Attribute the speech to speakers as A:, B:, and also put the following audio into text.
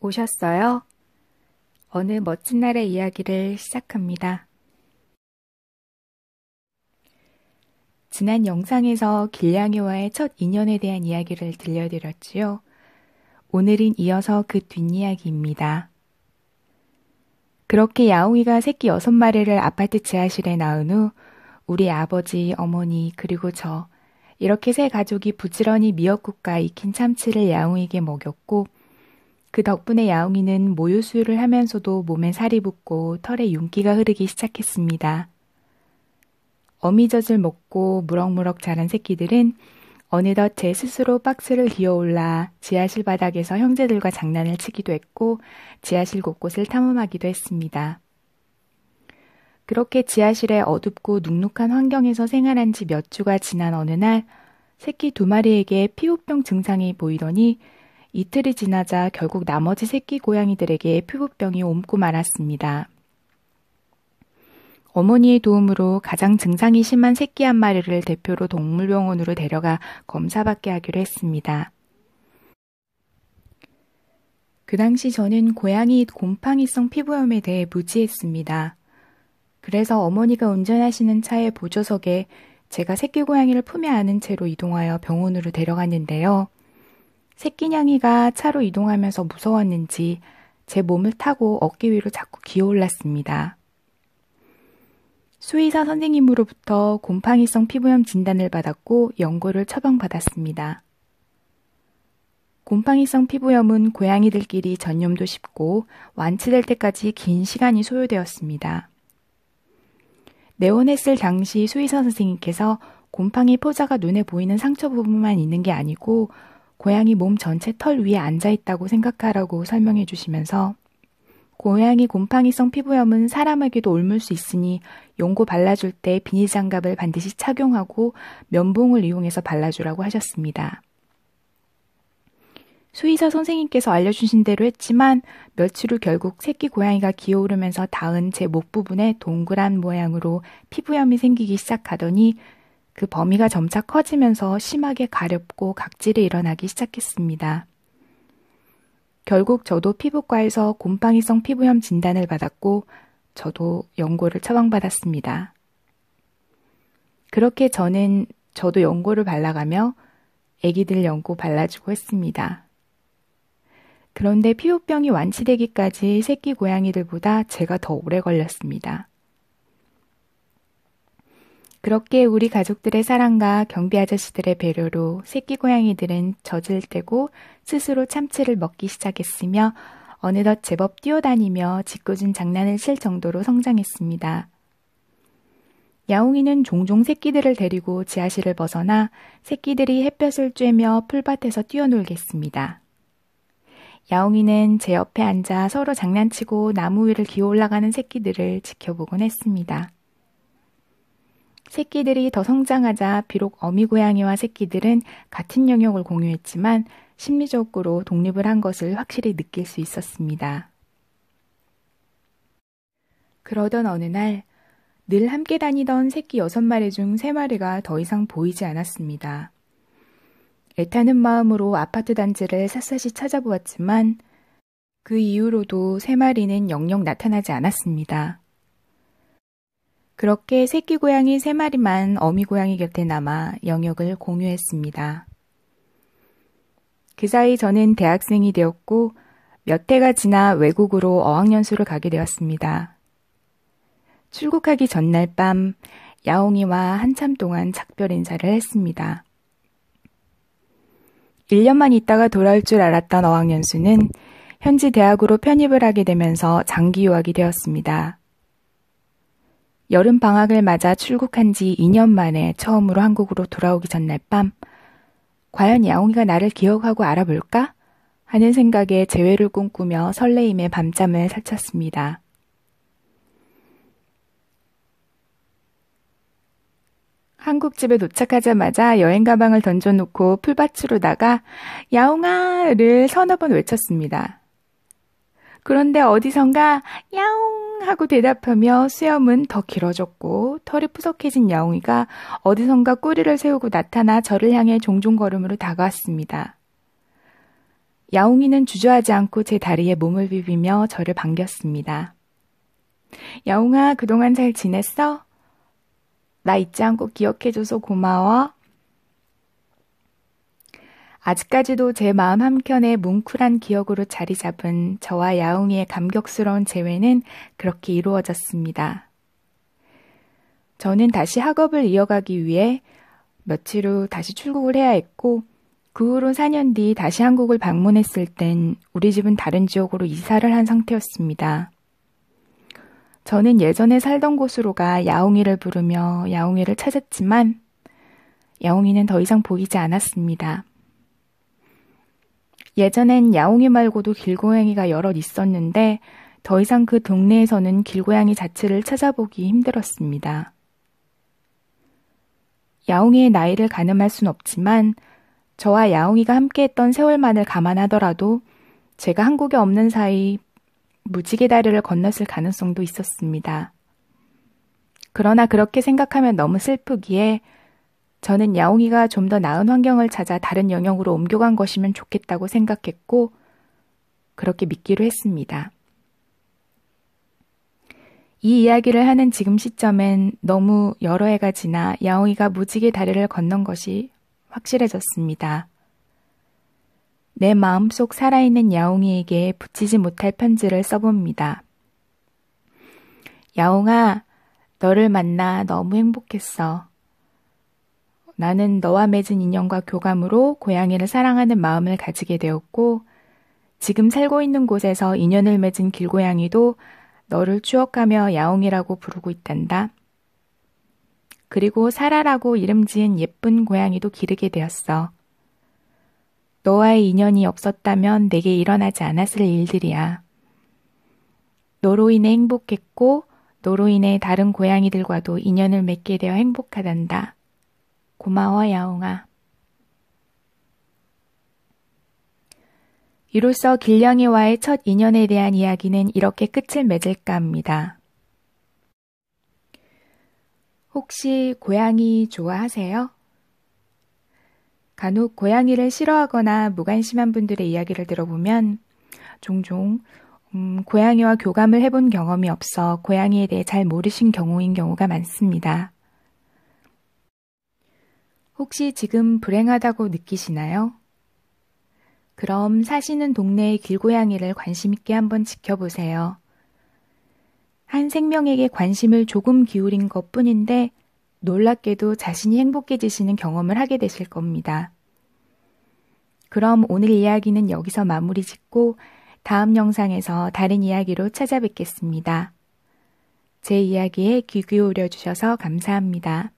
A: 오셨어요? 어느 멋진 날의 이야기를 시작합니다. 지난 영상에서 길냥이와의 첫 인연에 대한 이야기를 들려드렸지요. 오늘은 이어서 그 뒷이야기입니다. 그렇게 야옹이가 새끼 6마리를 아파트 지하실에 낳은 후 우리 아버지, 어머니, 그리고 저 이렇게 세 가족이 부지런히 미역국과 익힌 참치를 야옹이에게 먹였고 그 덕분에 야옹이는 모유 수유를 하면서도 몸에 살이 붙고 털에 윤기가 흐르기 시작했습니다. 어미젖을 먹고 무럭무럭 자란 새끼들은 어느덧 제 스스로 박스를 기어올라 지하실 바닥에서 형제들과 장난을 치기도 했고 지하실 곳곳을 탐험하기도 했습니다. 그렇게 지하실의 어둡고 눅눅한 환경에서 생활한 지 몇 주가 지난 어느 날 새끼 2마리에게 피부병 증상이 보이더니 이틀이 지나자 결국 나머지 새끼 고양이들에게 피부병이 옮고 말았습니다. 어머니의 도움으로 가장 증상이 심한 새끼 한 마리를 대표로 동물병원으로 데려가 검사받게 하기로 했습니다. 그 당시 저는 고양이 곰팡이성 피부염에 대해 무지했습니다. 그래서 어머니가 운전하시는 차의 보조석에 제가 새끼 고양이를 품에 안은 채로 이동하여 병원으로 데려갔는데요. 새끼 냥이가 차로 이동하면서 무서웠는지 제 몸을 타고 어깨 위로 자꾸 기어올랐습니다. 수의사 선생님으로부터 곰팡이성 피부염 진단을 받았고 연고를 처방받았습니다. 곰팡이성 피부염은 고양이들끼리 전염도 쉽고 완치될 때까지 긴 시간이 소요되었습니다. 내원했을 당시 수의사 선생님께서 곰팡이 포자가 눈에 보이는 상처 부분만 있는 게 아니고 고양이 몸 전체 털 위에 앉아있다고 생각하라고 설명해 주시면서 고양이 곰팡이성 피부염은 사람에게도 옮을 수 있으니 연고 발라줄 때 비닐장갑을 반드시 착용하고 면봉을 이용해서 발라주라고 하셨습니다. 수의사 선생님께서 알려주신 대로 했지만 며칠 후 결국 새끼 고양이가 기어오르면서 닿은 제 목 부분에 동그란 모양으로 피부염이 생기기 시작하더니 그 범위가 점차 커지면서 심하게 가렵고 각질이 일어나기 시작했습니다. 결국 저도 피부과에서 곰팡이성 피부염 진단을 받았고 저도 연고를 처방받았습니다. 그렇게 저도 연고를 발라가며 애기들 연고 발라주고 했습니다. 그런데 피부병이 완치되기까지 새끼 고양이들보다 제가 더 오래 걸렸습니다. 그렇게 우리 가족들의 사랑과 경비 아저씨들의 배려로 새끼 고양이들은 젖을 떼고 스스로 참치를 먹기 시작했으며 어느덧 제법 뛰어다니며 짓궂은 장난을 칠 정도로 성장했습니다. 야옹이는 종종 새끼들을 데리고 지하실을 벗어나 새끼들이 햇볕을 쬐며 풀밭에서 뛰어놀겠습니다. 야옹이는 제 옆에 앉아 서로 장난치고 나무 위를 기어 올라가는 새끼들을 지켜보곤 했습니다. 새끼들이 더 성장하자 비록 어미 고양이와 새끼들은 같은 영역을 공유했지만 심리적으로 독립을 한 것을 확실히 느낄 수 있었습니다. 그러던 어느 날 늘 함께 다니던 새끼 6마리 중 3마리가 더 이상 보이지 않았습니다. 애타는 마음으로 아파트 단지를 샅샅이 찾아보았지만 그 이후로도 3마리는 영영 나타나지 않았습니다. 그렇게 새끼 고양이 3마리만 어미 고양이 곁에 남아 영역을 공유했습니다. 그 사이 저는 대학생이 되었고 몇 해가 지나 외국으로 어학연수를 가게 되었습니다. 출국하기 전날 밤 야옹이와 한참 동안 작별 인사를 했습니다. 1년만 있다가 돌아올 줄 알았던 어학연수는 현지 대학으로 편입을 하게 되면서 장기 유학이 되었습니다. 여름 방학을 맞아 출국한 지 2년 만에 처음으로 한국으로 돌아오기 전날 밤 과연 야옹이가 나를 기억하고 알아볼까? 하는 생각에 재회를 꿈꾸며 설레임에 밤잠을 설쳤습니다. 한국집에 도착하자마자 여행 가방을 던져놓고 풀밭으로 나가 야옹아를 서너 번 외쳤습니다. 그런데 어디선가 야옹 하고 대답하며 수염은 더 길어졌고 털이 푸석해진 야옹이가 어디선가 꼬리를 세우고 나타나 저를 향해 종종 걸음으로 다가왔습니다. 야옹이는 주저하지 않고 제 다리에 몸을 비비며 저를 반겼습니다. 야옹아, 그동안 잘 지냈어? 나 잊지 않고 기억해줘서 고마워. 아직까지도 제 마음 한켠에 뭉클한 기억으로 자리 잡은 저와 야옹이의 감격스러운 재회는 그렇게 이루어졌습니다. 저는 다시 학업을 이어가기 위해 며칠 후 다시 출국을 해야 했고, 그 후로 4년 뒤 다시 한국을 방문했을 땐 우리 집은 다른 지역으로 이사를 한 상태였습니다. 저는 예전에 살던 곳으로 가 야옹이를 부르며 야옹이를 찾았지만 야옹이는 더 이상 보이지 않았습니다. 예전엔 야옹이 말고도 길고양이가 여럿 있었는데 더 이상 그 동네에서는 길고양이 자체를 찾아보기 힘들었습니다. 야옹이의 나이를 가늠할 순 없지만 저와 야옹이가 함께했던 세월만을 감안하더라도 제가 한국에 없는 사이 무지개 다리를 건넜을 가능성도 있었습니다. 그러나 그렇게 생각하면 너무 슬프기에 저는 야옹이가 좀 더 나은 환경을 찾아 다른 영역으로 옮겨간 것이면 좋겠다고 생각했고 그렇게 믿기로 했습니다. 이 이야기를 하는 지금 시점엔 너무 여러 해가 지나 야옹이가 무지개 다리를 건넌 것이 확실해졌습니다. 내 마음속 살아있는 야옹이에게 붙이지 못할 편지를 써봅니다. 야옹아, 너를 만나 너무 행복했어. 나는 너와 맺은 인연과 교감으로 고양이를 사랑하는 마음을 가지게 되었고 지금 살고 있는 곳에서 인연을 맺은 길고양이도 너를 추억하며 야옹이라고 부르고 있단다. 그리고 사라라고 이름 지은 예쁜 고양이도 기르게 되었어. 너와의 인연이 없었다면 내게 일어나지 않았을 일들이야. 너로 인해 행복했고 너로 인해 다른 고양이들과도 인연을 맺게 되어 행복하단다. 고마워, 야옹아. 이로써 길냥이와의 첫 인연에 대한 이야기는 이렇게 끝을 맺을까 합니다. 혹시 고양이 좋아하세요? 간혹 고양이를 싫어하거나 무관심한 분들의 이야기를 들어보면 종종 고양이와 교감을 해본 경험이 없어 고양이에 대해 잘 모르신 경우인 경우가 많습니다. 혹시 지금 불행하다고 느끼시나요? 그럼 사시는 동네의 길고양이를 관심 있게 한번 지켜보세요. 한 생명에게 관심을 조금 기울인 것 뿐인데 놀랍게도 자신이 행복해지시는 경험을 하게 되실 겁니다. 그럼 오늘 이야기는 여기서 마무리 짓고 다음 영상에서 다른 이야기로 찾아뵙겠습니다. 제 이야기에 귀 기울여 주셔서 감사합니다.